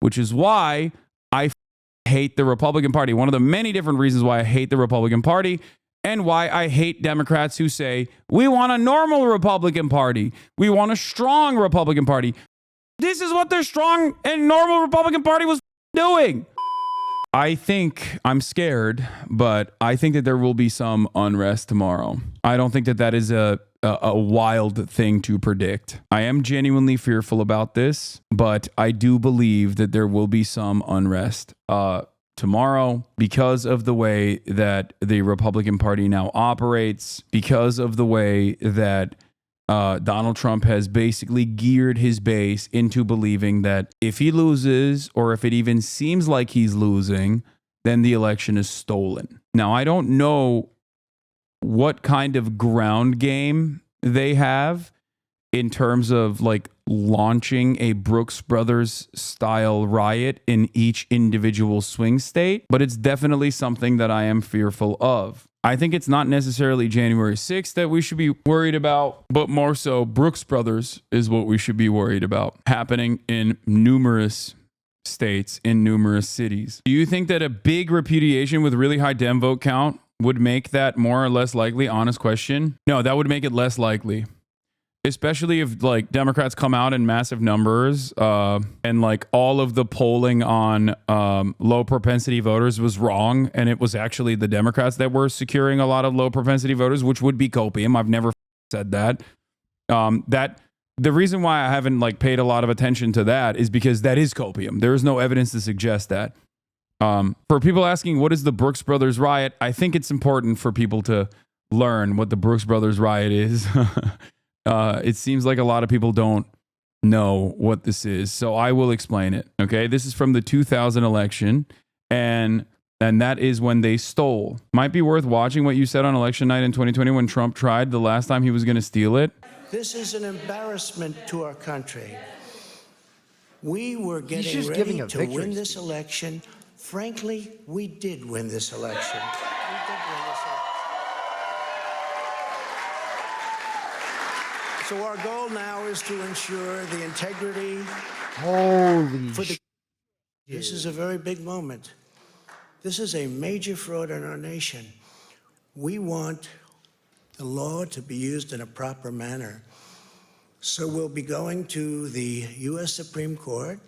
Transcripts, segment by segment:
which is why I hate the Republican Party. One of the many different reasons why I hate the Republican Party and why I hate Democrats who say, we want a normal Republican Party. We want a strong Republican Party. This is what their strong and normal Republican Party was doing. I think I'm scared, but I think that there will be some unrest tomorrow. I don't think that that is a wild thing to predict. I am genuinely fearful about this, but I do believe that there will be some unrest tomorrow because of the way that the Republican Party now operates, because of the way that Donald Trump has basically geared his base into believing that if he loses, or if it even seems like he's losing, then the election is stolen. Now, I don't know what kind of ground game they have in terms of like launching a Brooks Brothers style riot in each individual swing state, but it's definitely something that I am fearful of. I think it's not necessarily January 6th that we should be worried about, but more so Brooks Brothers is what we should be worried about happening in numerous states, in numerous cities. Do you think that a big repudiation with really high Dem vote count would make that more or less likely? Honest question. No, that would make it less likely. Especially if like Democrats come out in massive numbers and like all of the polling on low propensity voters was wrong, and it was actually the Democrats that were securing a lot of low propensity voters, which would be copium. I've never said that. That the reason why I haven't like paid a lot of attention to that is because that is copium. There is no evidence to suggest that. For people asking what is the Brooks Brothers riot, I think it's important for people to learn what the Brooks Brothers riot is. It seems like a lot of people don't know what this is, so I will explain it. Okay, this is from the 2000 election, and that is when they stole. Might be worth watching what you said on election night in 2020 when Trump tried the last time he was going to steal it. This is an embarrassment to our country. We were getting ready to win this election. Frankly, we did win this election. So our goal now is to ensure the integrity. This is a very big moment. This is a major fraud in our nation. We want the law to be used in a proper manner. So we'll be going to the US Supreme Court.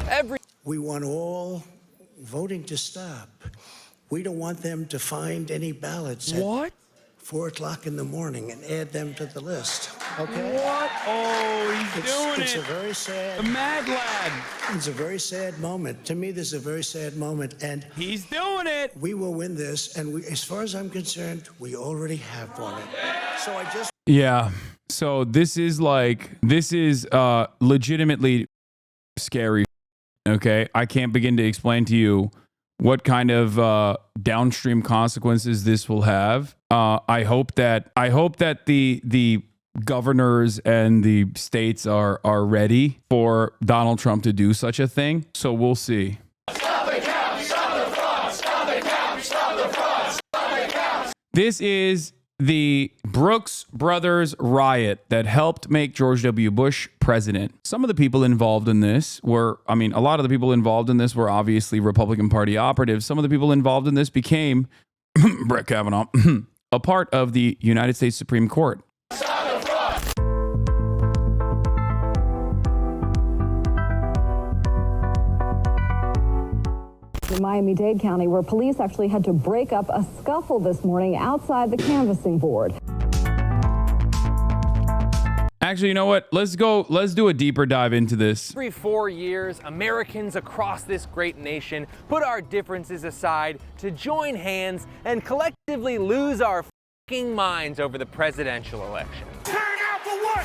We want all voting to stop. We don't want them to find any ballots at 4 o'clock in the morning and add them to the list. Okay? What? Oh, he's doing it. It's a very sad. The mad lad. It's a very sad moment. To me, this is a very sad moment, and he's doing it. We will win this, and we, as far as I'm concerned, we already have won it. So I just. Yeah. So this is legitimately scary. Okay, I can't begin to explain to you what kind of downstream consequences this will have. I hope that the governors and the states are ready for Donald Trump to do such a thing. So we'll see. Stop the count, stop the fraud, stop the count, stop the fraud, stop the count. This is the Brooks Brothers riot that helped make George W. Bush president. Some of the people involved in this a lot of the people involved in this were obviously Republican Party operatives. Some of the people involved in this became Brett Kavanaugh, a part of the United States Supreme Court. In Miami-Dade County, where police actually had to break up a scuffle this morning outside the canvassing board. Actually, you know what? Let's do a deeper dive into this. Every 4 years, Americans across this great nation put our differences aside to join hands and collectively lose our fucking minds over the presidential election. Turn out for what?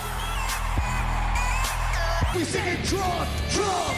We singing Trump, Trump.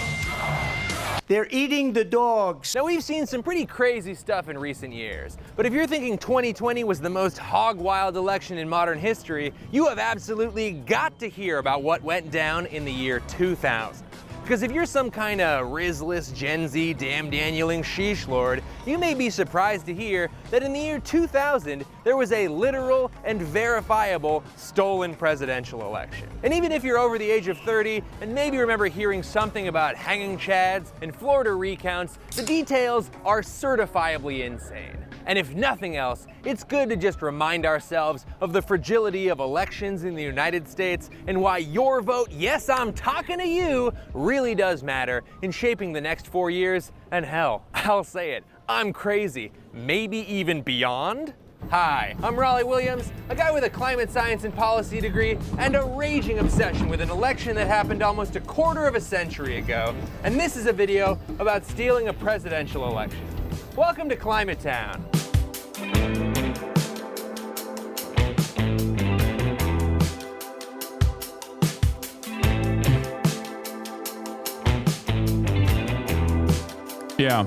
They're eating the dogs. Now, we've seen some pretty crazy stuff in recent years, but if you're thinking 2020 was the most hog-wild election in modern history, you have absolutely got to hear about what went down in the year 2000. Because if you're some kind of rizless Gen Z damn Danieling sheesh lord, you may be surprised to hear that in the year 2000, there was a literal and verifiable stolen presidential election. And even if you're over the age of 30 and maybe remember hearing something about hanging chads and Florida recounts, the details are certifiably insane. And if nothing else, it's good to just remind ourselves of the fragility of elections in the United States and why your vote, yes, I'm talking to you, really does matter in shaping the next 4 years. And hell, I'll say it, I'm crazy, maybe even beyond. Hi, I'm Raleigh Williams, a guy with a climate science and policy degree and a raging obsession with an election that happened almost a quarter of a century ago. And this is a video about stealing a presidential election. Welcome to Climate Town. Yeah.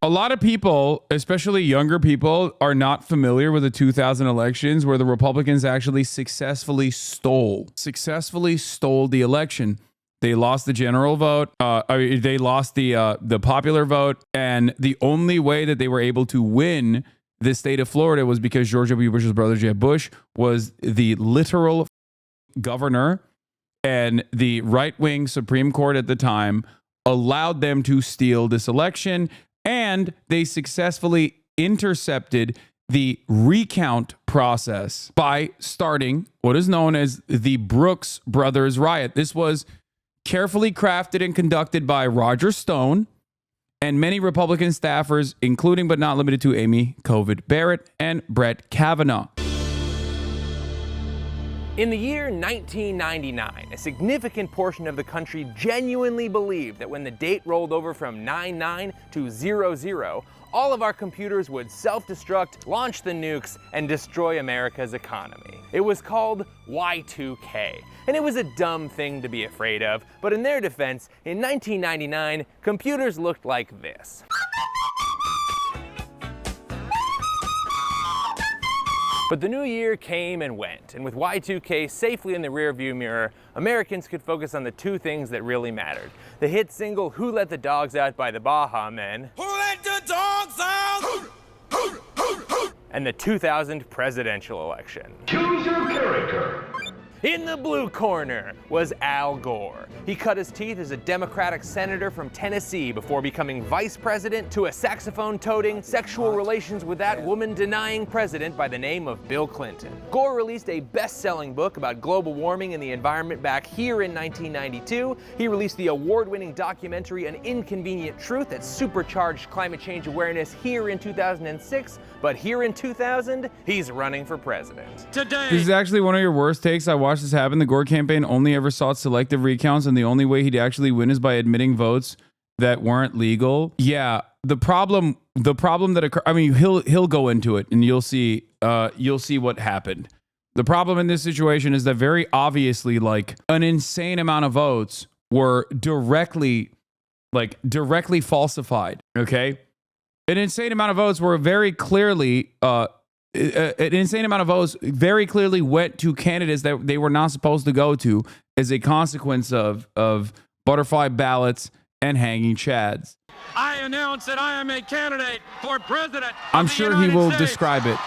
A lot of people, especially younger people, are not familiar with the 2000 elections where the Republicans actually successfully stole the election. They lost the general vote. They lost the popular vote. And the only way that they were able to win the state of Florida was because George W. Bush's brother, Jeb Bush, was the literal governor, and the right-wing Supreme Court at the time allowed them to steal this election, and they successfully intercepted the recount process by starting what is known as the Brooks Brothers riot. This was carefully crafted and conducted by Roger Stone and many Republican staffers, including but not limited to Amy Covid Barrett and Brett Kavanaugh. In the year 1999, a significant portion of the country genuinely believed that when the date rolled over from 99 to 00, all of our computers would self-destruct, launch the nukes, and destroy America's economy. It was called Y2K, and it was a dumb thing to be afraid of, but in their defense, in 1999, computers looked like this. But the new year came and went, and with Y2K safely in the rearview mirror, Americans could focus on the two things that really mattered. The hit single Who Let the Dogs Out by the Baha Men, Who let the dogs out? and the 2000 presidential election. Choose your character. In the blue corner was Al Gore. He cut his teeth as a Democratic senator from Tennessee before becoming vice president to a saxophone-toting, sexual relations with that woman-denying president by the name of Bill Clinton. Gore released a best-selling book about global warming and the environment back here in 1992. He released the award-winning documentary An Inconvenient Truth that supercharged climate change awareness here in 2006. But here in 2000, he's running for president. Today. This is actually one of your worst takes. I watched this happen. The Gore campaign only ever sought selective recounts, and the only way he'd actually win is by admitting votes that weren't legal. Yeah, the problem that occurred. I mean, he'll go into it, and you'll see what happened. The problem in this situation is that very obviously, like, an insane amount of votes were directly falsified. Okay, an insane amount of votes were very clearly. An insane amount of votes very clearly went to candidates that they were not supposed to go to as a consequence of butterfly ballots and hanging chads. I announce that I am a candidate for president. I'm sure he will describe it.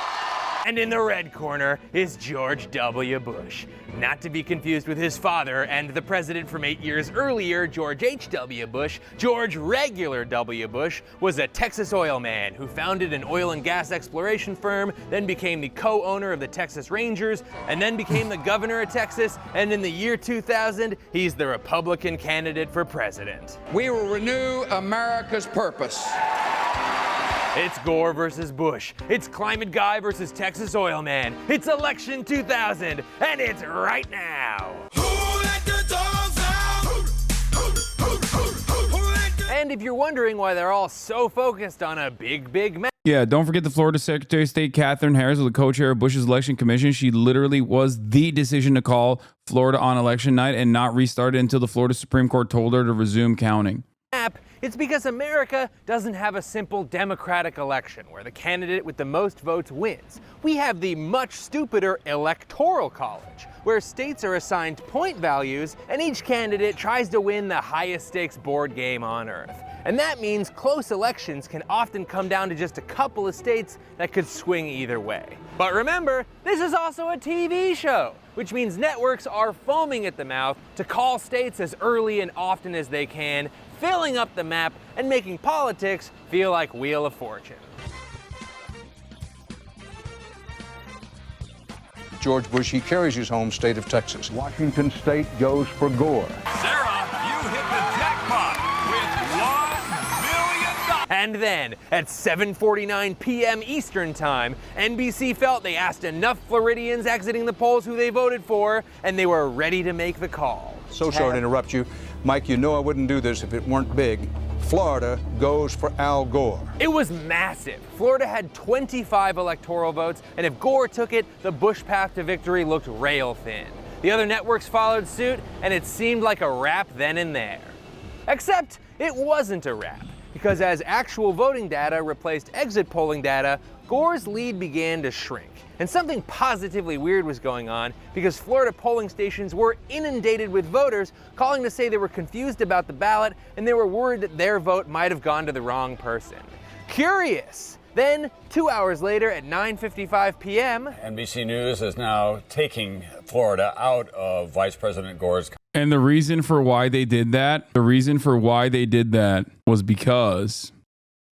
And in the red corner is George W. Bush. Not to be confused with his father and the president from 8 years earlier, George H.W. Bush. George Regular W. Bush was a Texas oil man who founded an oil and gas exploration firm, then became the co-owner of the Texas Rangers, and then became the governor of Texas. And in the year 2000, he's the Republican candidate for president. We will renew America's purpose. It's Gore versus Bush. It's Climate Guy versus Texas Oil Man. It's election 2000, and it's right now. Who let the dogs out? And if you're wondering why they're all so focused on a big map, Yeah, don't forget the Florida Secretary of State, Katherine Harris, was the co-chair of Bush's election commission. She literally was the decision to call Florida on election night and not restart it until the Florida Supreme Court told her to resume counting. It's because America doesn't have a simple democratic election where the candidate with the most votes wins. We have the much stupider electoral college, where states are assigned point values and each candidate tries to win the highest stakes board game on earth. And that means close elections can often come down to just a couple of states that could swing either way. But remember, this is also a TV show, which means networks are foaming at the mouth to call states as early and often as they can, filling up the map and making politics feel like Wheel of Fortune. George Bush, he carries his home state of Texas. Washington State goes for Gore. Sarah, you hit the jackpot with $1 million. And then, at 7:49 p.m. Eastern Time, NBC felt they asked enough Floridians exiting the polls who they voted for, and they were ready to make the call. So sorry to interrupt you. Mike, you know I wouldn't do this if it weren't big. Florida goes for Al Gore. It was massive. Florida had 25 electoral votes, and if Gore took it, the Bush path to victory looked rail thin. The other networks followed suit, and it seemed like a wrap then and there. Except it wasn't a wrap, because as actual voting data replaced exit polling data, Gore's lead began to shrink. And something positively weird was going on because Florida polling stations were inundated with voters calling to say they were confused about the ballot and they were worried that their vote might have gone to the wrong person. Curious! Then, 2 hours later at 9:55 p.m., NBC News is now taking Florida out of Vice President Gore's. And the reason for why they did that, was because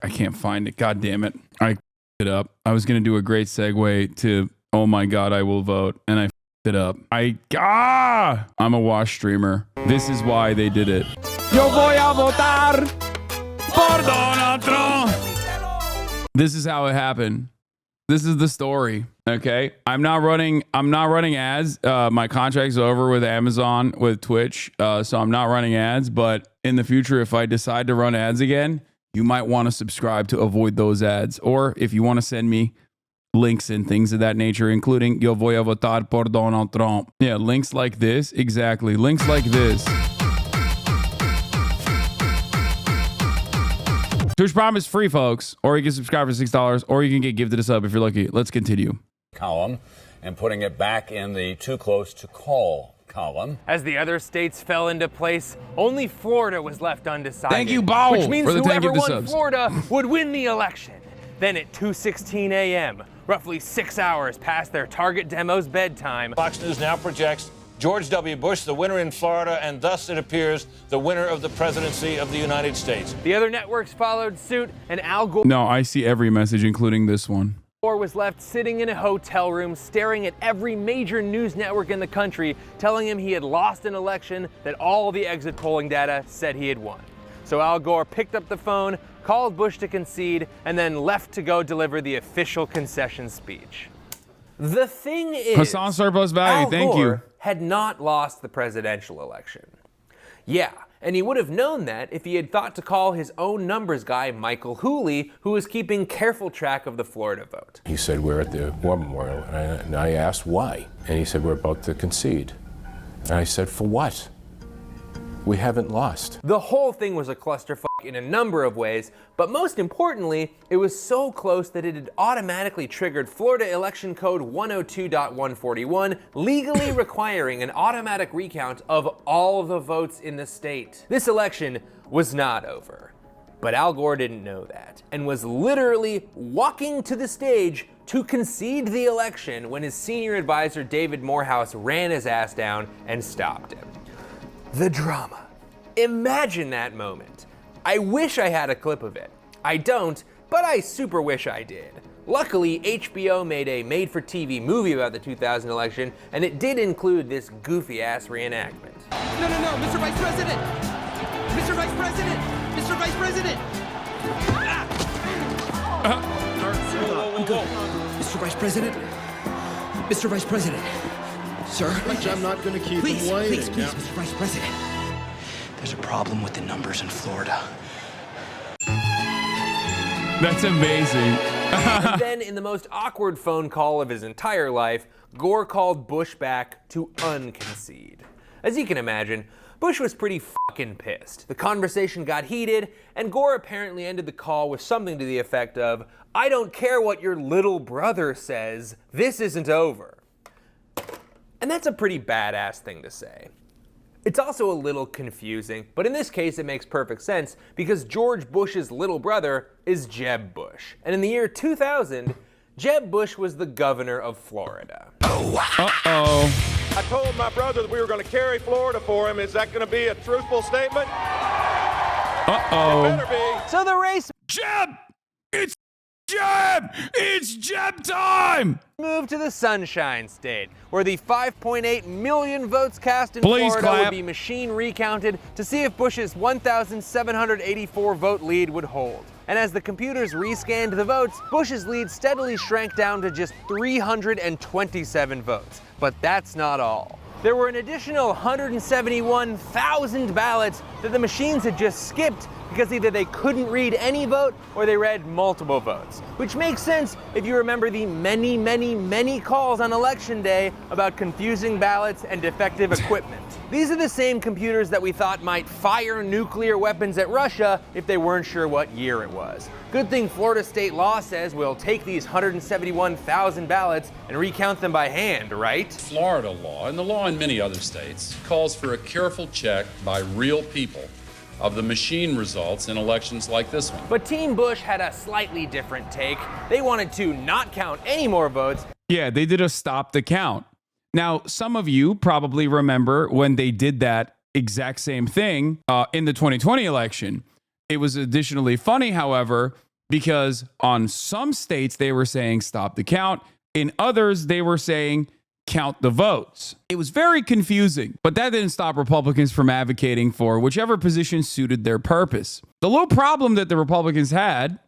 I can't find it. God damn it. I it up. I was going to do a great segue to, oh my God, I will vote. And I it up. I'm a wash streamer. This is why they did it. Yo voy a votar por Donald Trump. This is how it happened. This is the story. Okay. I'm not running ads. My contract's over with Amazon, with Twitch. So I'm not running ads, but in the future, if I decide to run ads again, you might want to subscribe to avoid those ads. Or if you want to send me links and things of that nature, including Yo voy a votar por Donald Trump. Yeah, links like this. Exactly. Links like this. Twitch Prime is free, folks. Or you can subscribe for $6, or you can get gifted a sub if you're lucky. Let's continue. Column and putting it back in the too close to call column. As the other states fell into place, only Florida was left undecided. Thank you, Bowl, which means for the whoever gift of won subs. Florida would win the election. Then at 2:16 a.m., roughly 6 hours past their target demo's bedtime, Fox News now projects George W. Bush the winner in Florida, and thus it appears the winner of the presidency of the United States. The other networks followed suit, and Al Gore No, I see every message, including this one. was left sitting in a hotel room staring at every major news network in the country, telling him he had lost an election that all the exit polling data said he had won. So Al Gore picked up the phone, called Bush to concede, and then left to go deliver the official concession speech. The thing is, Hassan Surplus Value, Al thank Gore you. had not lost the presidential election. Yeah, and he would have known that if he had thought to call his own numbers guy, Michael Hooley, who was keeping careful track of the Florida vote. He said, we're at the War Memorial, and I asked why. And he said, we're about to concede. And I said, for what? We haven't lost. The whole thing was a clusterfuck in a number of ways, but most importantly, it was so close that it had automatically triggered Florida Election Code 102.141, legally requiring an automatic recount of all the votes in the state. This election was not over. But Al Gore didn't know that, and was literally walking to the stage to concede the election when his senior advisor David Morehouse ran his ass down and stopped him. The drama. Imagine that moment. I wish I had a clip of it. I don't, but I super wish I did. Luckily, HBO made a made-for-TV movie about the 2000 election, and it did include this goofy-ass reenactment. No, Mr. Vice President! Mr. Vice President! Mr. Vice President! Mr. Vice President? Mr. Vice President? Sir? I'm not going to keep Please, him waiting. Mr. Vice President. There's a problem with the numbers in Florida. That's amazing. And then, in the most awkward phone call of his entire life, Gore called Bush back to unconcede. As you can imagine, Bush was pretty fucking pissed. The conversation got heated, and Gore apparently ended the call with something to the effect of, "I don't care what your little brother says, this isn't over." And that's a pretty badass thing to say. It's also a little confusing, but in this case it makes perfect sense because George Bush's little brother is Jeb Bush. And in the year 2000, Jeb Bush was the governor of Florida. Uh-oh. I told my brother that we were going to carry Florida for him. Is that going to be a truthful statement? Uh-oh. It better be. So the race Jeb! It's Jeb! It's Jeb time! moved to the Sunshine State, where the 5.8 million votes cast in Please Florida clap. would be machine recounted to see if Bush's 1,784 vote lead would hold. And as the computers rescanned the votes, Bush's lead steadily shrank down to just 327 votes. But that's not all. There were an additional 171,000 ballots that the machines had just skipped because either they couldn't read any vote or they read multiple votes. Which makes sense if you remember the many, many, many calls on election day about confusing ballots and defective equipment. These are the same computers that we thought might fire nuclear weapons at Russia if they weren't sure what year it was. Good thing Florida state law says we'll take these 171,000 ballots and recount them by hand, right? Florida law, and the law in many other states, calls for a careful check by real people of the machine results in elections like this one. But Team Bush had a slightly different take. They wanted to not count any more votes. Yeah, they did a stop the count. Now, some of you probably remember when they did that exact same thing in the 2020 election. It was additionally funny, however, because on some states they were saying stop the count. In others, they were saying count the votes. It was very confusing, but that didn't stop Republicans from advocating for whichever position suited their purpose. The little problem that the Republicans had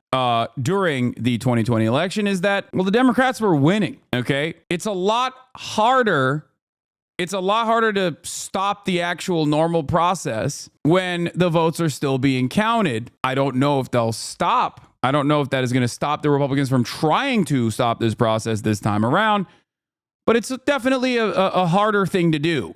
during the 2020 election is that, well, the Democrats were winning, okay? It's a lot harder to stop the actual normal process when the votes are still being counted. I don't know if they'll stop. I don't know if that is going to stop the Republicans from trying to stop this process this time around, but it's definitely a harder thing to do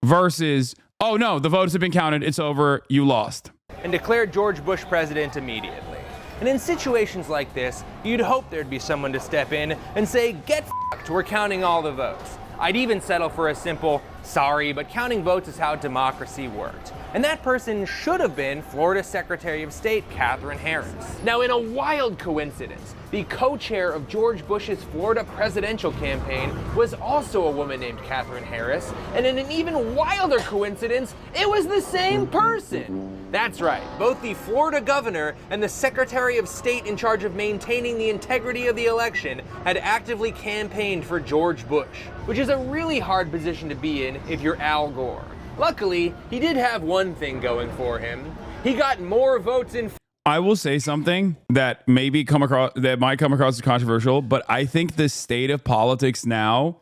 versus, oh no, the votes have been counted, it's over, you lost. And declared George Bush president immediately. And in situations like this, you'd hope there'd be someone to step in and say, get f***ed, we're counting all the votes. I'd even settle for a simple, sorry, but counting votes is how democracy worked. And that person should have been Florida Secretary of State Katherine Harris. Now, in a wild coincidence, the co-chair of George Bush's Florida presidential campaign was also a woman named Katherine Harris, and in an even wilder coincidence, it was the same person. That's right, both the Florida governor and the Secretary of State in charge of maintaining the integrity of the election had actively campaigned for George Bush, which is a really hard position to be in if you're Al Gore. Luckily, he did have one thing going for him. He got more votes in. I will say something that might come across as controversial, but I think the state of politics now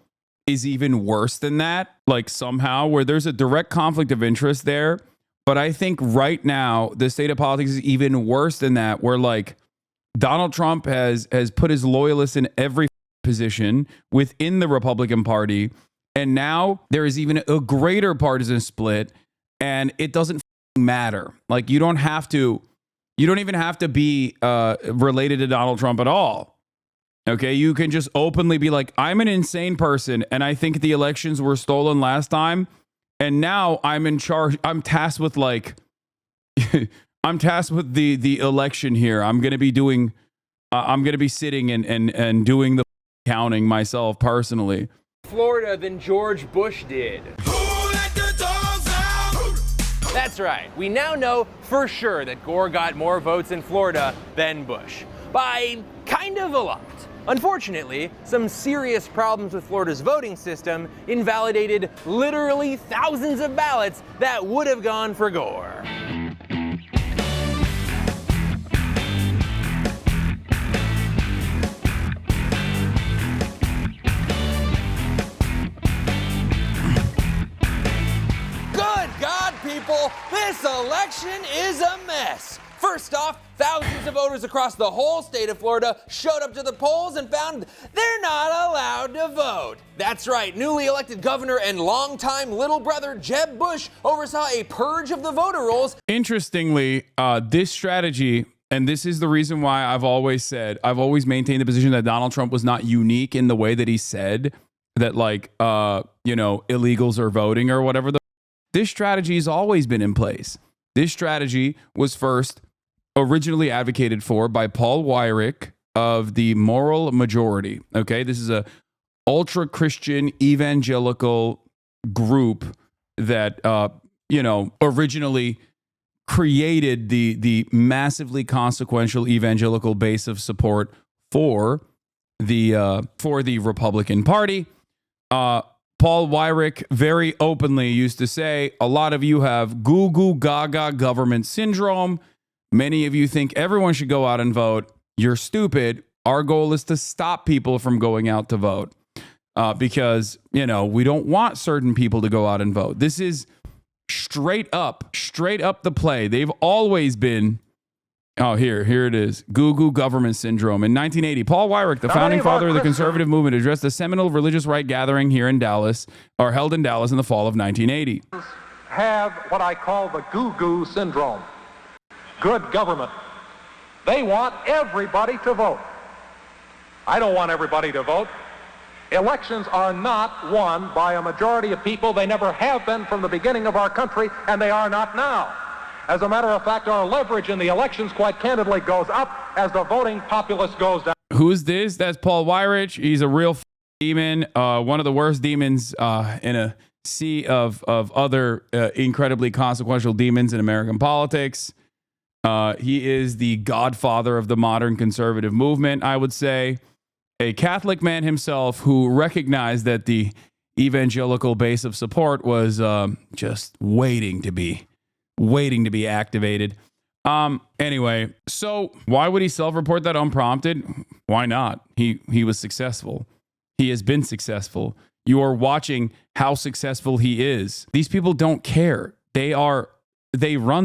is even worse than that. Like somehow where there's a direct conflict of interest there. But I think right now the state of politics is even worse than that, where like Donald Trump has put his loyalists in every position within the Republican Party. And now there is even a greater partisan split, and it doesn't matter. Like you don't even have to be related to Donald Trump at all. Okay, you can just openly be like, I'm an insane person, and I think the elections were stolen last time, and now I'm in charge. I'm tasked with like, I'm tasked with the election here. I'm gonna be doing, I'm gonna be sitting and doing the counting myself personally. Florida than George Bush did. That's right. We now know for sure that Gore got more votes in Florida than Bush. By kind of a lot. Unfortunately, some serious problems with Florida's voting system invalidated literally thousands of ballots that would have gone for Gore. People, this election is a mess. First off, thousands of voters across the whole state of Florida showed up to the polls and found they're not allowed to vote. That's right, newly elected governor and longtime little brother Jeb Bush oversaw a purge of the voter rolls. Interestingly, this strategy, and this is the reason why I've always maintained the position that Donald Trump was not unique in the way that he said that, like, illegals are voting or whatever. This strategy has always been in place. This strategy was first originally advocated for by Paul Weyrich of the Moral Majority. Okay, this is a ultra-Christian evangelical group that originally created the massively consequential evangelical base of support for the Republican Party. Paul Weyrich very openly used to say, a lot of you have goo goo gaga government syndrome. Many of you think everyone should go out and vote. You're stupid. Our goal is to stop people from going out to vote because, we don't want certain people to go out and vote. This is straight up the play. They've always been. Oh, here it is. Goo goo government syndrome. In 1980, Paul Weyrich, the founding father of the conservative movement, addressed a seminal religious right gathering here in Dallas, or held in Dallas in the fall of 1980. Have what I call the goo goo syndrome. Good government. They want everybody to vote. I don't want everybody to vote. Elections are not won by a majority of people. They never have been from the beginning of our country, and they are not now. As a matter of fact, our leverage in the elections, quite candidly, goes up as the voting populace goes down. Who's this? That's Paul Weyrich. He's a real demon, one of the worst demons in a sea of other incredibly consequential demons in American politics. He is the godfather of the modern conservative movement, I would say. A Catholic man himself who recognized that the evangelical base of support was just waiting to be activated. Anyway, so why would he self-report that unprompted? Why not? He was successful. He has been successful. You are watching how successful he is. These people don't care. They run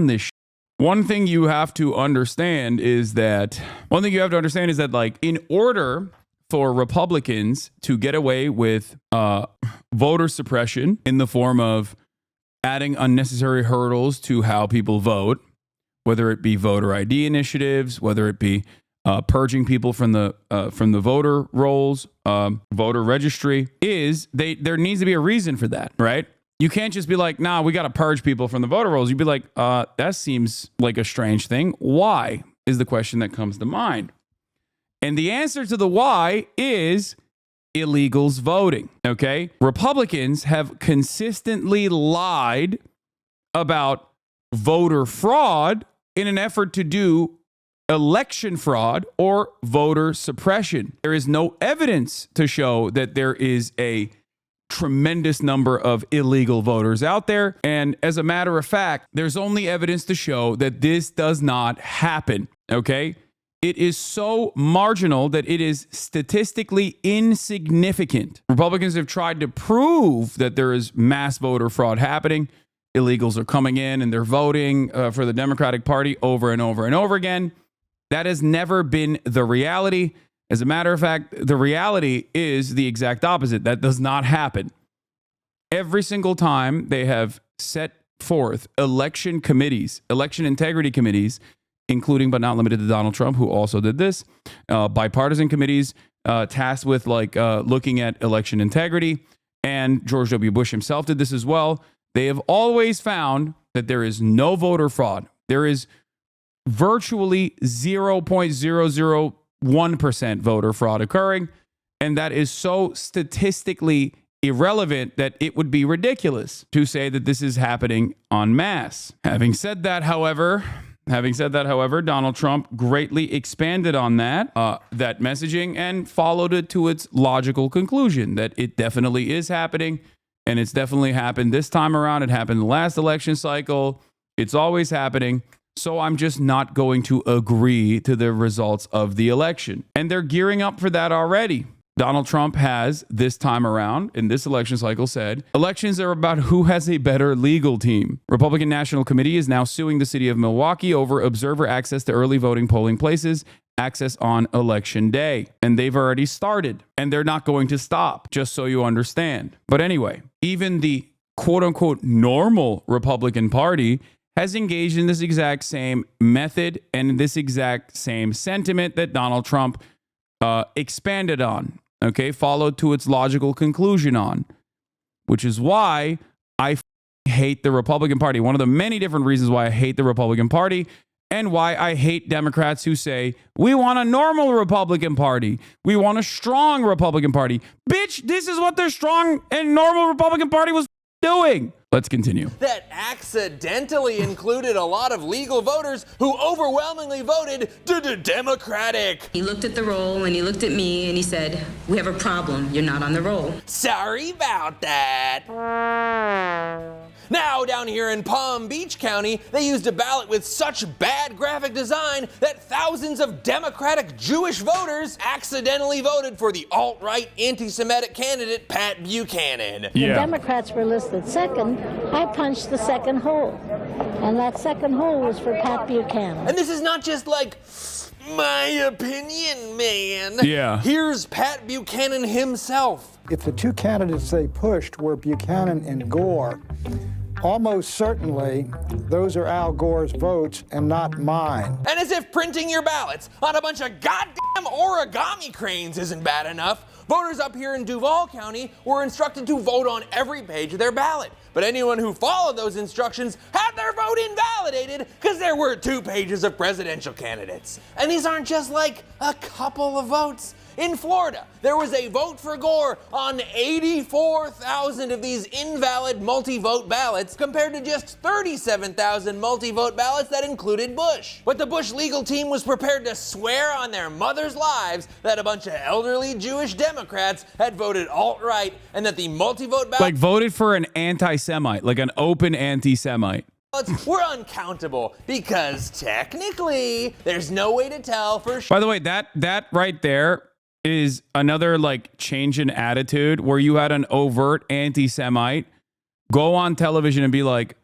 this shit. One thing you have to understand is that like, in order for Republicans to get away with voter suppression in the form of adding unnecessary hurdles to how people vote, whether it be voter ID initiatives, whether it be purging people from the voter rolls, voter registry, there needs to be a reason for that, right? You can't just be like, nah, we got to purge people from the voter rolls. You'd be like, that seems like a strange thing. Why is the question that comes to mind. And the answer to the why is illegals voting, okay? Republicans have consistently lied about voter fraud in an effort to do election fraud or voter suppression. There is no evidence to show that there is a tremendous number of illegal voters out there. And as a matter of fact, there's only evidence to show that this does not happen, okay? It is so marginal that it is statistically insignificant. Republicans have tried to prove that there is mass voter fraud happening. Illegals are coming in and they're voting for the Democratic Party over and over and over again. That has never been the reality. As a matter of fact, the reality is the exact opposite. That does not happen. Every single time they have set forth election committees, election integrity committees, including but not limited to Donald Trump, who also did this, bipartisan committees tasked with looking at election integrity, and George W. Bush himself did this as well. They have always found that there is no voter fraud. There is virtually 0.001% voter fraud occurring, and that is so statistically irrelevant that it would be ridiculous to say that this is happening en masse. Having said that, however, Donald Trump greatly expanded on that messaging and followed it to its logical conclusion that it definitely is happening, and it's definitely happened this time around. It happened in the last election cycle. It's always happening. So I'm just not going to agree to the results of the election. And they're gearing up for that already. Donald Trump has this time around in this election cycle said, elections are about who has a better legal team. Republican National Committee is now suing the city of Milwaukee over observer access to early voting polling places, access on election day. And they've already started, and they're not going to stop, just so you understand. But anyway, even the quote unquote normal Republican Party has engaged in this exact same method and this exact same sentiment that Donald Trump expanded on, okay, followed to its logical conclusion on, which is why I hate the Republican Party. One of the many different reasons why I hate the Republican Party and why I hate Democrats who say, we want a normal Republican Party. We want a strong Republican Party. Bitch, this is what their strong and normal Republican Party was doing. Let's continue. That accidentally included a lot of legal voters who overwhelmingly voted Democratic. He looked at the roll and he looked at me and he said, we have a problem. You're not on the roll. Sorry about that. Now, down here in Palm Beach County, they used a ballot with such bad graphic design that thousands of Democratic Jewish voters accidentally voted for the alt-right anti-Semitic candidate Pat Buchanan. The Democrats were listed second. I punched the second hole, and that second hole was for Pat Buchanan. And this is not just like my opinion, man. Yeah. Here's Pat Buchanan himself. If the two candidates they pushed were Buchanan and Gore, almost certainly those are Al Gore's votes and not mine. And as if printing your ballots on a bunch of goddamn origami cranes isn't bad enough, voters up here in Duval County were instructed to vote on every page of their ballot. But anyone who followed those instructions had their vote invalidated because there were 2 pages of presidential candidates. And these aren't just like a couple of votes. In Florida, there was a vote for Gore on 84,000 of these invalid multi-vote ballots compared to just 37,000 multi-vote ballots that included Bush. But the Bush legal team was prepared to swear on their mothers' lives that a bunch of elderly Jewish Democrats had voted alt-right and that the multi-vote ballots voted for an anti-Semite, like an open anti-Semite. Were uncountable because technically there's no way to tell for sure. By the way, that right there is another change in attitude where you had an overt anti-Semite go on television and be like,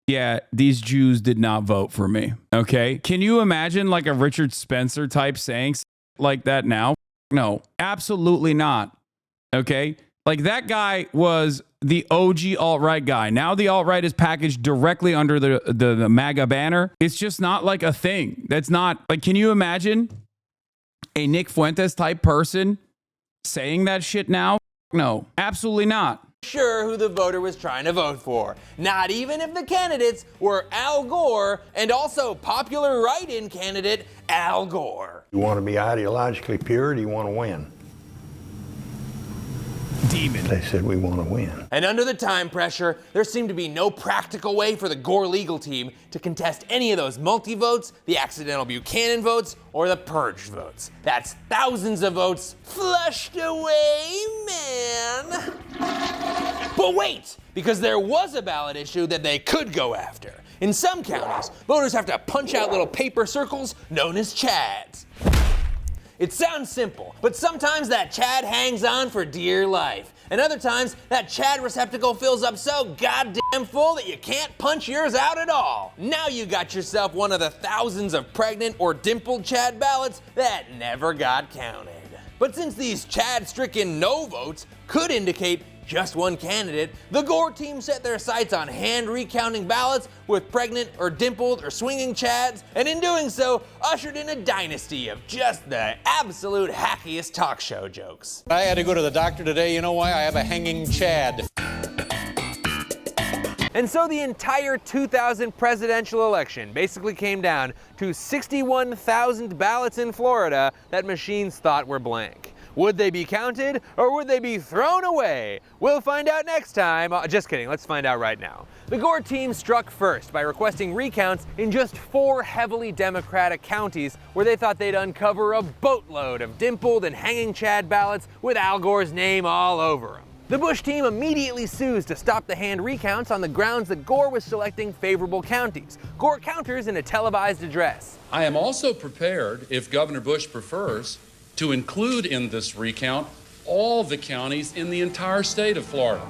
yeah, these Jews did not vote for me. Okay. Can you imagine a Richard Spencer type saying like that now? No, absolutely not. Okay. That guy was the OG alt-right guy. Now the alt-right is packaged directly under the MAGA banner. It's just not a thing. That's not can you imagine a Nick Fuentes type person saying that shit now? No, absolutely not. Sure who the voter was trying to vote for. Not even if the candidates were Al Gore and also popular write-in candidate Al Gore. You want to be ideologically pure, or do you want to win? Demon. They said we want to win. And under the time pressure, there seemed to be no practical way for the Gore legal team to contest any of those multi-votes, the accidental Buchanan votes, or the purge votes. That's thousands of votes flushed away, man. But wait, because there was a ballot issue that they could go after. In some counties, voters have to punch out little paper circles known as chads. It sounds simple, but sometimes that chad hangs on for dear life. And other times, that chad receptacle fills up so goddamn full that you can't punch yours out at all. Now you got yourself one of the thousands of pregnant or dimpled chad ballots that never got counted. But since these chad-stricken no votes could indicate just one candidate, the Gore team set their sights on hand recounting ballots with pregnant or dimpled or swinging chads, and in doing so, ushered in a dynasty of just the absolute hackiest talk show jokes. I had to go to the doctor today. You know why? I have a hanging chad. And so the entire 2000 presidential election basically came down to 61,000 ballots in Florida that machines thought were blank. Would they be counted or would they be thrown away? We'll find out next time. Just kidding, let's find out right now. The Gore team struck first by requesting recounts in just 4 heavily Democratic counties where they thought they'd uncover a boatload of dimpled and hanging chad ballots with Al Gore's name all over them. The Bush team immediately sues to stop the hand recounts on the grounds that Gore was selecting favorable counties. Gore counters in a televised address. I am also prepared, if Governor Bush prefers, to include in this recount all the counties in the entire state of Florida.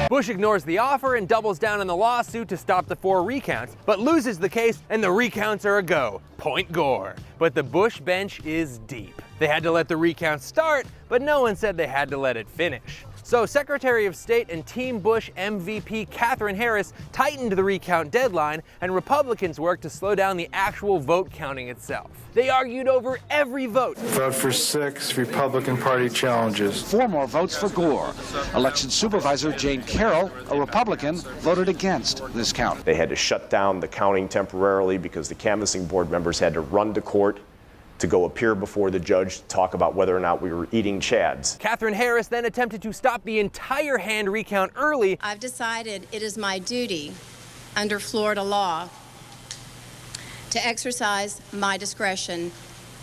Bush ignores the offer and doubles down on the lawsuit to stop the 4 recounts, but loses the case and the recounts are a go. Point Gore. But the Bush bench is deep. They had to let the recount start, but no one said they had to let it finish. So Secretary of State and Team Bush MVP Katherine Harris tightened the recount deadline, and Republicans worked to slow down the actual vote counting itself. They argued over every vote. Vote for 6 Republican Party challenges. 4 more votes for Gore. Election Supervisor Jane Carroll, a Republican, voted against this count. They had to shut down the counting temporarily because the canvassing board members had to run to court to go appear before the judge to talk about whether or not we were eating chads. Katherine Harris then attempted to stop the entire hand recount early. I've decided it is my duty under Florida law to exercise my discretion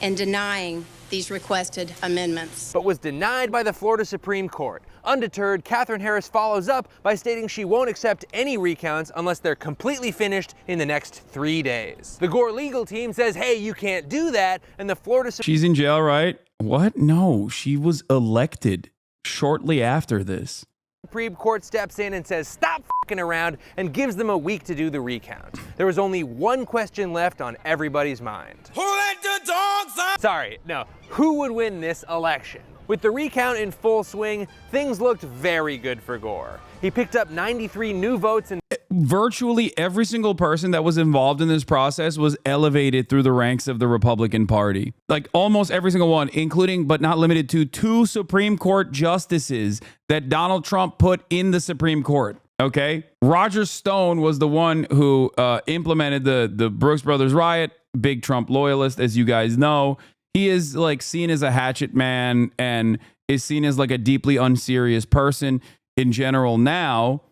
in denying these requested amendments. But was denied by the Florida Supreme Court. Undeterred, Katherine Harris follows up by stating she won't accept any recounts unless they're completely finished in the next 3 days. The Gore legal team says, hey, you can't do that, and the Florida... She's in jail, right? What? No, she was elected shortly after this. Supreme Court steps in and says, stop f***ing around, and gives them a week to do the recount. There was only one question left on everybody's mind. Who let the dogs out? Sorry, no. Who would win this election? With the recount in full swing, things looked very good for Gore. He picked up 93 new votes and virtually every single person that was involved in this process was elevated through the ranks of the Republican Party. Like almost every single one, including but not limited to 2 Supreme Court justices that Donald Trump put in the Supreme Court. Okay. Roger Stone was the one who implemented the Brooks Brothers riot, big Trump loyalist, as you guys know. He is like seen as a hatchet man and is seen as like a deeply unserious person in general now.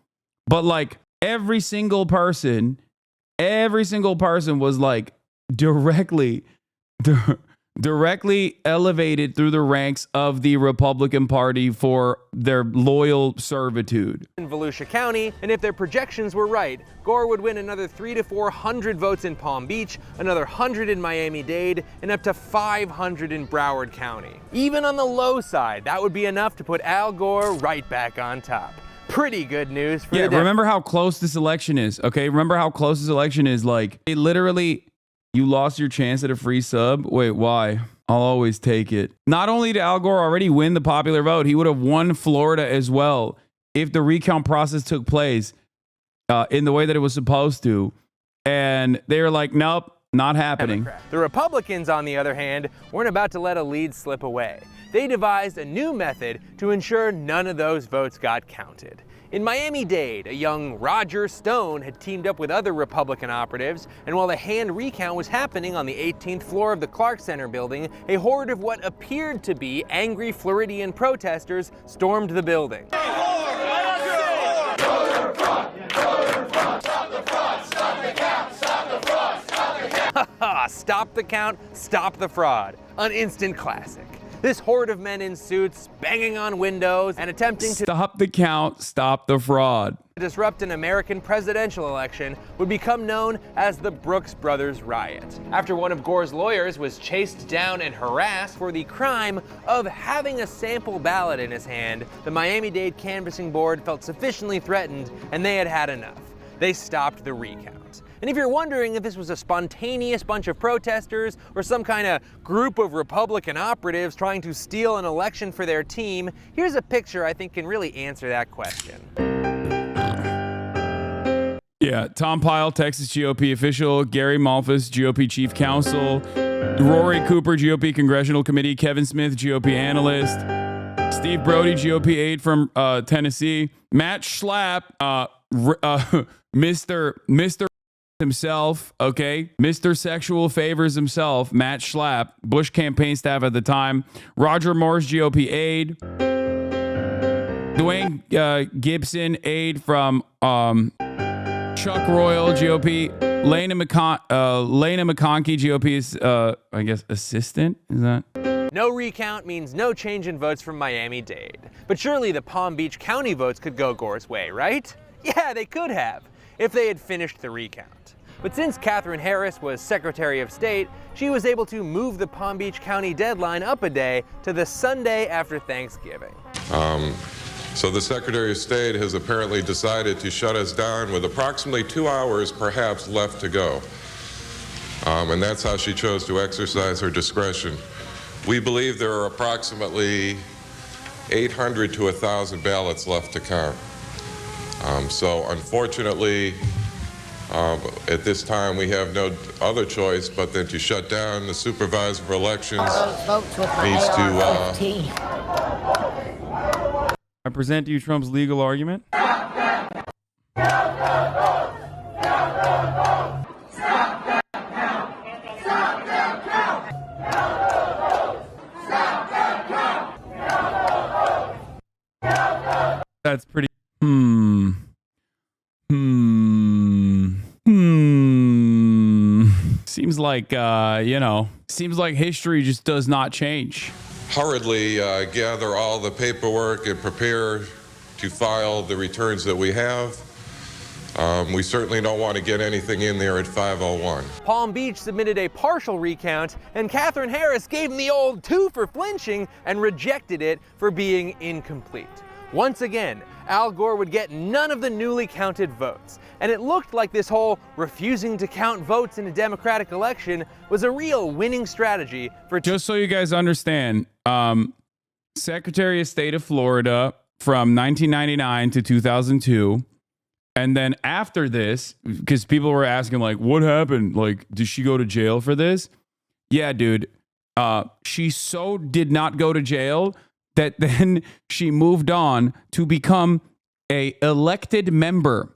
But like every single person was like directly elevated through the ranks of the Republican Party for their loyal servitude. In Volusia County, and if their projections were right, Gore would win another 300 to 400 votes in Palm Beach, another 100 in Miami-Dade, and up to 500 in Broward County. Even on the low side, that would be enough to put Al Gore right back on top. Pretty good news for the remember how close this election is, okay? Remember how close this election is. Like, it literally... You lost your chance at a free sub? Wait, why? I'll always take it. Not only did Al Gore already win the popular vote, he would have won Florida as well if the recount process took place in the way that it was supposed to. And they were like, nope, not happening. The Republicans, on the other hand, weren't about to let a lead slip away. They devised a new method to ensure none of those votes got counted. In Miami-Dade, a young Roger Stone had teamed up with other Republican operatives, and while the hand recount was happening on the 18th floor of the Clark Center building, a horde of what appeared to be angry Floridian protesters stormed the building. Stop the count, stop the fraud. An instant classic. This horde of men in suits, banging on windows and attempting to stop the count, stop the fraud. Disrupt an American presidential election would become known as the Brooks Brothers riot. After one of Gore's lawyers was chased down and harassed for the crime of having a sample ballot in his hand, the Miami-Dade canvassing board felt sufficiently threatened and they had had enough. They stopped the recount. And if you're wondering if this was a spontaneous bunch of protesters or some kind of group of Republican operatives trying to steal an election for their team, here's a picture I think can really answer that question. Yeah, Tom Pyle, Texas GOP official, Gary Malfus, GOP chief counsel, Rory Cooper, GOP congressional committee, Kevin Smith, GOP analyst, Steve Brody, GOP aide from Tennessee, Matt Schlapp, Mr. himself, okay, Mr. Sexual Favors himself, Matt Schlapp, Bush campaign staff at the time, Roger Moore's GOP aide, Dwayne Gibson, aide from Chuck Royal, GOP, Lena McConkey, GOP's, I guess, assistant, is that? No recount means no change in votes from Miami-Dade. But surely the Palm Beach County votes could go Gore's way, right? Yeah, they could have, if they had finished the recount. But since Katherine Harris was Secretary of State, she was able to move the Palm Beach County deadline up a day to the Sunday after Thanksgiving. So the Secretary of State has apparently decided to shut us down with approximately 2 hours perhaps left to go. And that's how she chose to exercise her discretion. We believe there are approximately 800 to 1,000 ballots left to count. So unfortunately, at this time, we have no other choice but then to shut down. The supervisor of elections needs to... I present to you Trump's legal argument. That's pretty. Seems like, seems like history just does not change. hurriedly gather all the paperwork and prepare to file the returns that we have. We certainly don't want to get anything in there at 5:01. Palm Beach submitted a partial recount, and Katherine Harris gave him the old 2 for flinching and rejected it for being incomplete. Once again, Al Gore would get none of the newly counted votes, and it looked like this whole refusing to count votes in a Democratic election was a real winning strategy for... Just so you guys understand, Secretary of State of Florida from 1999 to 2002, and then after this, because people were asking, like, what happened? Like, did she go to jail for this? Yeah, dude. She so did not go to jail that then she moved on to become a elected member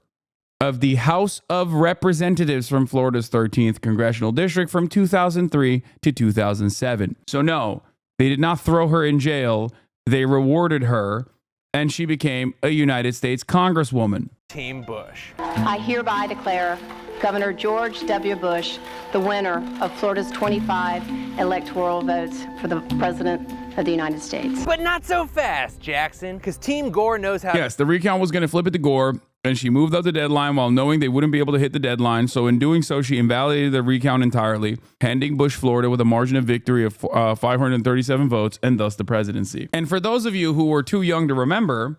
of the House of Representatives from Florida's 13th Congressional District from 2003 to 2007. So no, they did not throw her in jail. They rewarded her, and she became a United States Congresswoman. Team Bush. I hereby declare Governor George W. Bush the winner of Florida's 25 electoral votes for the President of the United States. But not so fast, Jackson, because Team Gore knows how... Yes, the recount was going to flip it to Gore, and she moved up the deadline while knowing they wouldn't be able to hit the deadline. So in doing so, she invalidated the recount entirely, handing Bush Florida with a margin of victory of 537 votes and thus the presidency. And for those of you who were too young to remember,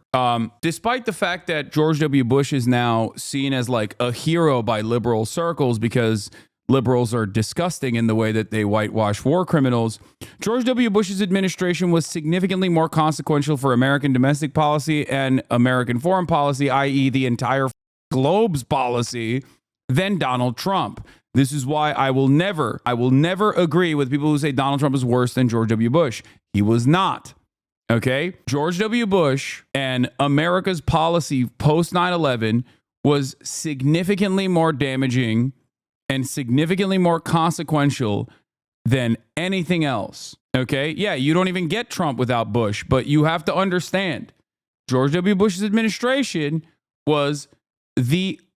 despite the fact that George W. Bush is now seen as like a hero by liberal circles because liberals are disgusting in the way that they whitewash war criminals, George W. Bush's administration was significantly more consequential for American domestic policy and American foreign policy, i.e. the entire globe's policy, than Donald Trump. This is why I will never agree with people who say Donald Trump is worse than George W. Bush. He was not. Okay? George W. Bush and America's policy post 9/11 was significantly more damaging and significantly more consequential than anything else. Okay? Yeah, you don't even get Trump without Bush, but you have to understand George W. Bush's administration was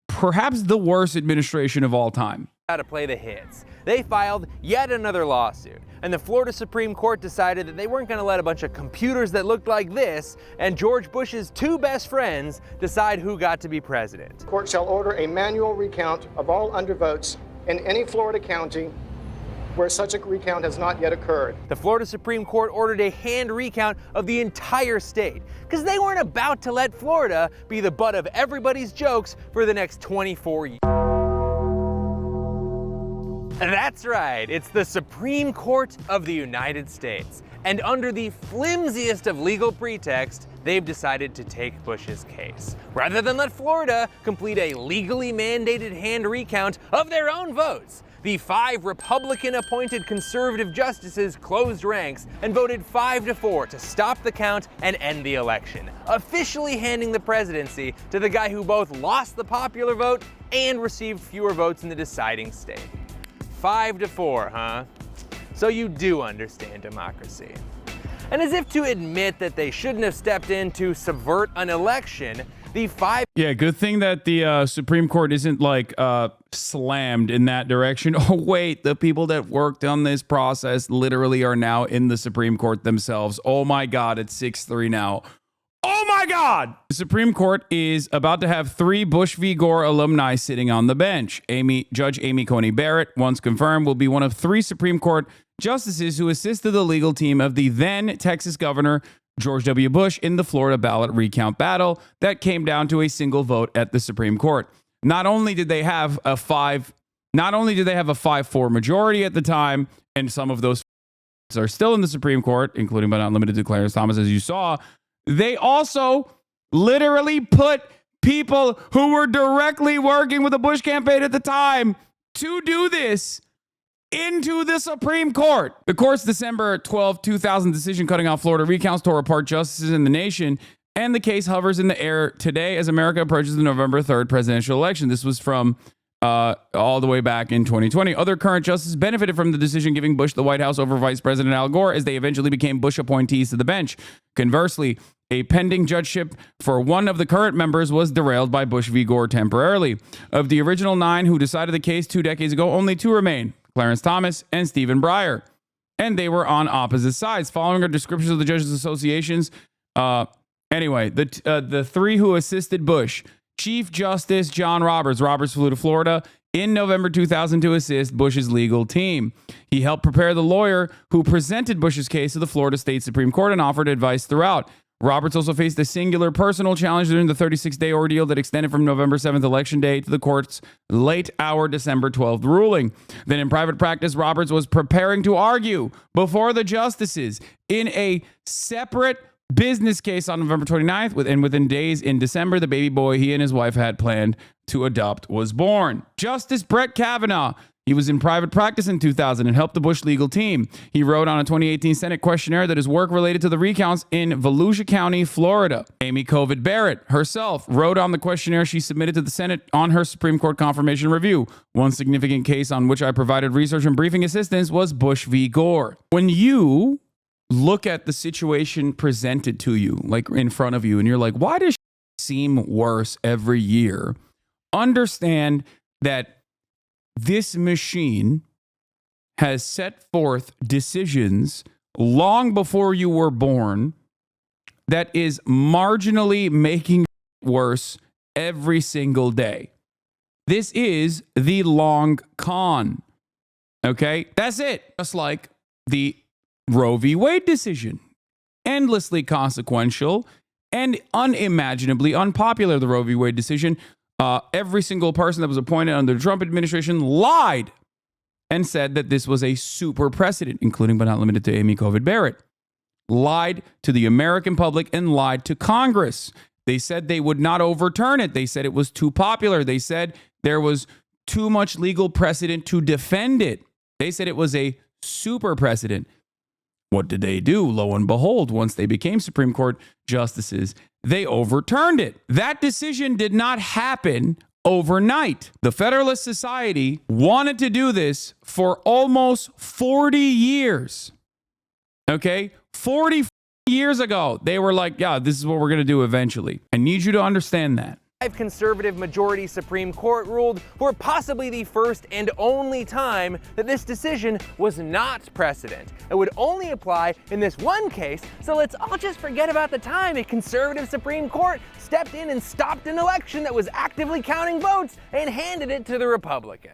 perhaps the worst administration of all time. How to play the hits. They filed yet another lawsuit, and the Florida Supreme Court decided that they weren't going to let a bunch of computers that looked like this and George Bush's 2 best friends decide who got to be president. The court shall order a manual recount of all undervotes in any Florida county where such a recount has not yet occurred. The Florida Supreme Court ordered a hand recount of the entire state because they weren't about to let Florida be the butt of everybody's jokes for the next 24 years. That's right, it's the Supreme Court of the United States. And under the flimsiest of legal pretext, they've decided to take Bush's case. Rather than let Florida complete a legally mandated hand recount of their own votes, the 5 Republican-appointed conservative justices closed ranks and voted 5-4 to stop the count and end the election, officially handing the presidency to the guy who both lost the popular vote and received fewer votes in the deciding state. 5-4, huh? So you do understand democracy. And as if to admit that they shouldn't have stepped in to subvert an election, the 5... Yeah, good thing that the Supreme Court isn't like slammed in that direction. Oh, wait, the people that worked on this process literally are now in the Supreme Court themselves. Oh my God, it's 6-3 now. Oh my God! The Supreme Court is about to have 3 Bush v. Gore alumni sitting on the bench. Judge Amy Coney Barrett, once confirmed, will be one of 3 Supreme Court justices who assisted the legal team of the then Texas Governor George W. Bush in the Florida ballot recount battle that came down to a single vote at the Supreme Court. Not only did they have a 5-4 majority at the time, and some of those are still in the Supreme Court, including but not limited to Clarence Thomas, as you saw, they also literally put people who were directly working with the Bush campaign at the time to do this into the Supreme Court. The court's December 12, 2000 decision cutting off Florida recounts tore apart justices in the nation, and the case hovers in the air today as America approaches the November 3rd presidential election. This was from all the way back in 2020. Other current justices benefited from the decision giving Bush the White House over Vice President Al Gore as they eventually became Bush appointees to the bench. Conversely, a pending judgeship for one of the current members was derailed by Bush v. Gore temporarily. Of the original 9 who decided the case 2 decades ago, only 2 remain, Clarence Thomas and Stephen Breyer. And they were on opposite sides. Following our descriptions of the judges' associations, the 3 who assisted Bush, Chief Justice John Roberts flew to Florida in November 2000 to assist Bush's legal team. He helped prepare the lawyer who presented Bush's case to the Florida State Supreme Court and offered advice throughout. Roberts also faced a singular personal challenge during the 36-day ordeal that extended from November 7th election day to the court's late hour December 12th ruling. Then in private practice, Roberts was preparing to argue before the justices in a separate business case on November 29th, and within days in December, the baby boy he and his wife had planned to adopt was born. Justice Brett Kavanaugh. He was in private practice in 2000 and helped the Bush legal team. He wrote on a 2018 Senate questionnaire that his work related to the recounts in Volusia County, Florida. Amy Coney Barrett herself wrote on the questionnaire she submitted to the Senate on her Supreme Court confirmation review. One significant case on which I provided research and briefing assistance was Bush v. Gore. When you look at the situation presented to you, like in front of you, and you're like, why does seem worse every year? Understand that this machine has set forth decisions long before you were born that is marginally making it worse every single day. This is the long con. Okay? That's it. Just like the Roe v. Wade decision. Endlessly consequential and unimaginably unpopular, the Roe v. Wade decision. Every single person that was appointed under the Trump administration lied and said that this was a super precedent, including but not limited to Amy Coney Barrett. Lied to the American public and lied to Congress. They said they would not overturn it. They said it was too popular. They said there was too much legal precedent to defend it. They said it was a super precedent. What did they do? Lo and behold, once they became Supreme Court justices, they overturned it. That decision did not happen overnight. The Federalist Society wanted to do this for almost 40 years. Okay? 40 years ago, they were like, yeah, this is what we're going to do eventually. I need you to understand that. Conservative majority Supreme Court ruled for possibly the first and only time that this decision was not precedent. It would only apply in this one case, so let's all just forget about the time a conservative Supreme Court stepped in and stopped an election that was actively counting votes and handed it to the Republican.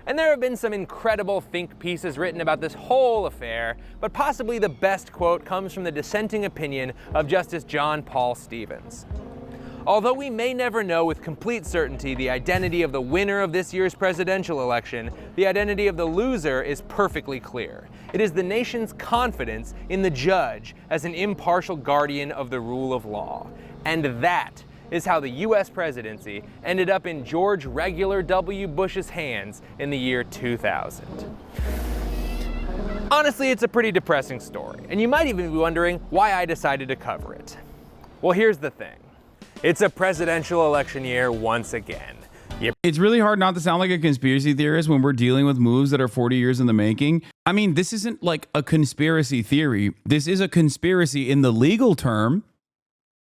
And there have been some incredible think pieces written about this whole affair, but possibly the best quote comes from the dissenting opinion of Justice John Paul Stevens. Although we may never know with complete certainty the identity of the winner of this year's presidential election, the identity of the loser is perfectly clear. It is the nation's confidence in the judge as an impartial guardian of the rule of law. And that is how the US presidency ended up in George Regular W. Bush's hands in the year 2000. Honestly, it's a pretty depressing story, and you might even be wondering why I decided to cover it. Well, here's the thing. It's a presidential election year once again. It's really hard not to sound like a conspiracy theorist when we're dealing with moves that are 40 years in the making. I mean, this isn't like a conspiracy theory. This is a conspiracy in the legal term.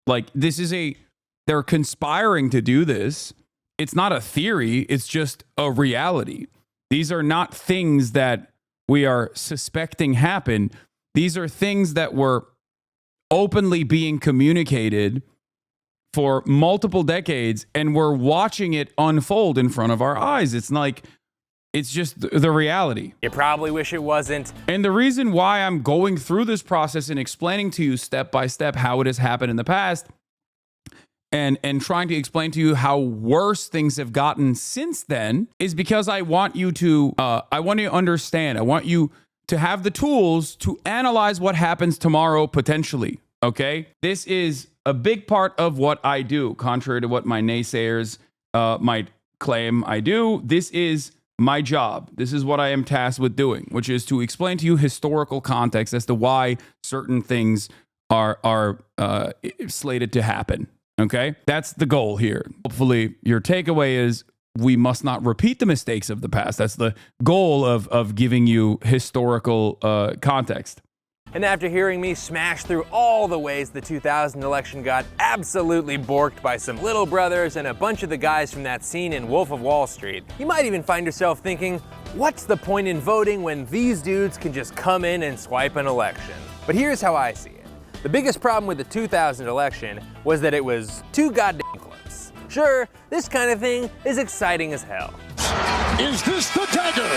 Like, they're conspiring to do this. It's not a theory. It's just a reality. These are not things that we are suspecting happened. These are things that were openly being communicated for multiple decades, and we're watching it unfold in front of our eyes. It's like, it's just the reality. You probably wish it wasn't. And the reason why I'm going through this process and explaining to you step by step how it has happened in the past, and trying to explain to you how worse things have gotten since then, is because I want you to understand. I want you to have the tools to analyze what happens tomorrow potentially. Okay, this is a big part of what I do, contrary to what my naysayers might claim I do. This is my job. This is what I am tasked with doing, which is to explain to you historical context as to why certain things are slated to happen. Okay, that's the goal here. Hopefully, your takeaway is we must not repeat the mistakes of the past. That's the goal of giving you historical context. And after hearing me smash through all the ways the 2000 election got absolutely borked by some little brothers and a bunch of the guys from that scene in Wolf of Wall Street, you might even find yourself thinking, what's the point in voting when these dudes can just come in and swipe an election? But here's how I see it. The biggest problem with the 2000 election was that it was too goddamn close. Sure, this kind of thing is exciting as hell. Is this the dagger?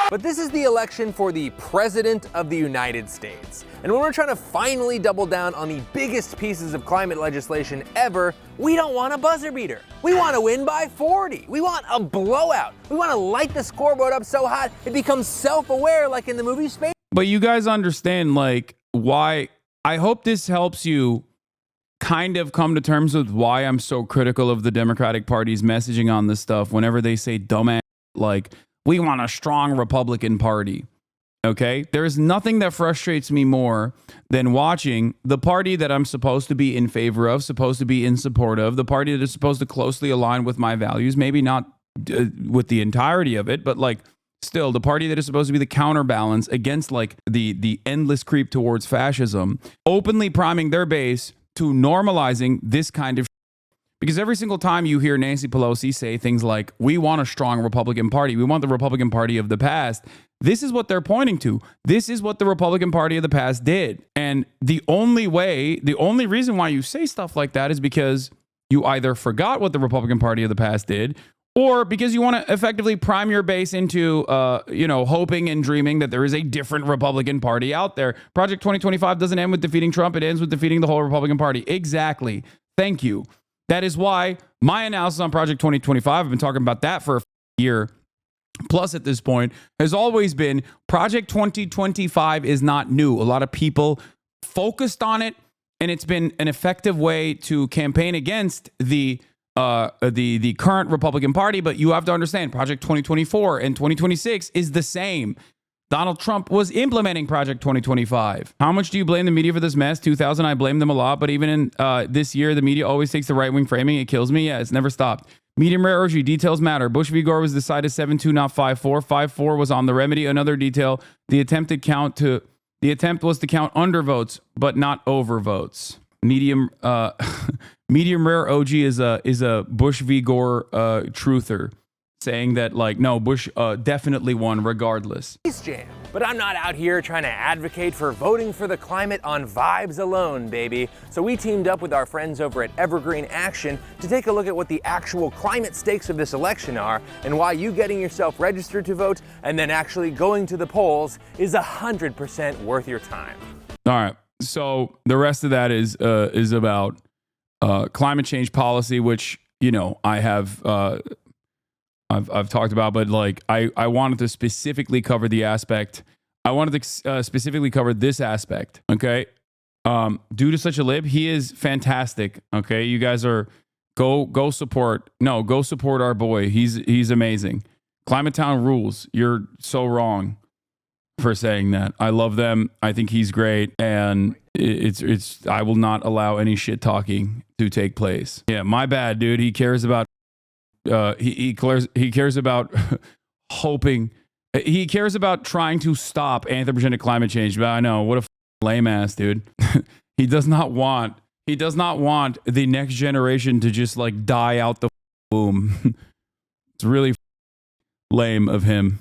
But this is the election for the President of the United States. And when we're trying to finally double down on the biggest pieces of climate legislation ever, we don't want a buzzer beater. We want to win by 40. We want a blowout. We want to light the scoreboard up so hot it becomes self-aware like in the movie Space. But you guys understand, like, why. I hope this helps you kind of come to terms with why I'm so critical of the Democratic Party's messaging on this stuff whenever they say dumbass, like, we want a strong Republican Party. Okay? There is nothing that frustrates me more than watching the party that I'm supposed to be in favor of, supposed to be in support of, the party that is supposed to closely align with my values, maybe not with the entirety of it, but like still the party that is supposed to be the counterbalance against like the endless creep towards fascism, openly priming their base to normalizing this kind of. Because every single time you hear Nancy Pelosi say things like, we want a strong Republican Party, we want the Republican Party of the past, this is what they're pointing to. This is what the Republican Party of the past did. And the only reason why you say stuff like that is because you either forgot what the Republican Party of the past did, or because you want to effectively prime your base into, hoping and dreaming that there is a different Republican Party out there. Project 2025 doesn't end with defeating Trump. It ends with defeating the whole Republican Party. Exactly. Thank you. That is why my analysis on Project 2025, I've been talking about that for a year plus at this point, has always been Project 2025 is not new. A lot of people focused on it, and it's been an effective way to campaign against the current Republican Party. But you have to understand, Project 2024 and 2026 is the same. Donald Trump was implementing Project 2025. How much do you blame the media for this mess? 2000, I blame them a lot, but even in this year, the media always takes the right-wing framing. It kills me. Yeah, it's never stopped. Medium rare OG, details matter. Bush v. Gore was decided 7-2, not 5-4. 5-4 was on the remedy. Another detail, the attempt was to count undervotes, but not overvotes. Medium rare OG is a Bush v. Gore truther, saying that, like, no, Bush definitely won regardless. Jam. But I'm not out here trying to advocate for voting for the climate on vibes alone, baby. So we teamed up with our friends over at Evergreen Action to take a look at what the actual climate stakes of this election are and why you getting yourself registered to vote and then actually going to the polls is 100% worth your time. All right. So the rest of that is about climate change policy, which, you know, I have I've talked about, but like I wanted to specifically cover the aspect. I wanted to specifically cover this aspect. Okay, due to such a lib, he is fantastic. Okay, you guys are go support our boy. He's amazing. Climate Town rules. You're so wrong for saying that. I love them. I think he's great, and it's. I will not allow any shit talking to take place. Yeah, my bad, dude. He cares about. He cares about hoping. He cares about trying to stop anthropogenic climate change. But I know, what a lame ass, dude. He does not want the next generation to just like die out the womb. It's really lame of him.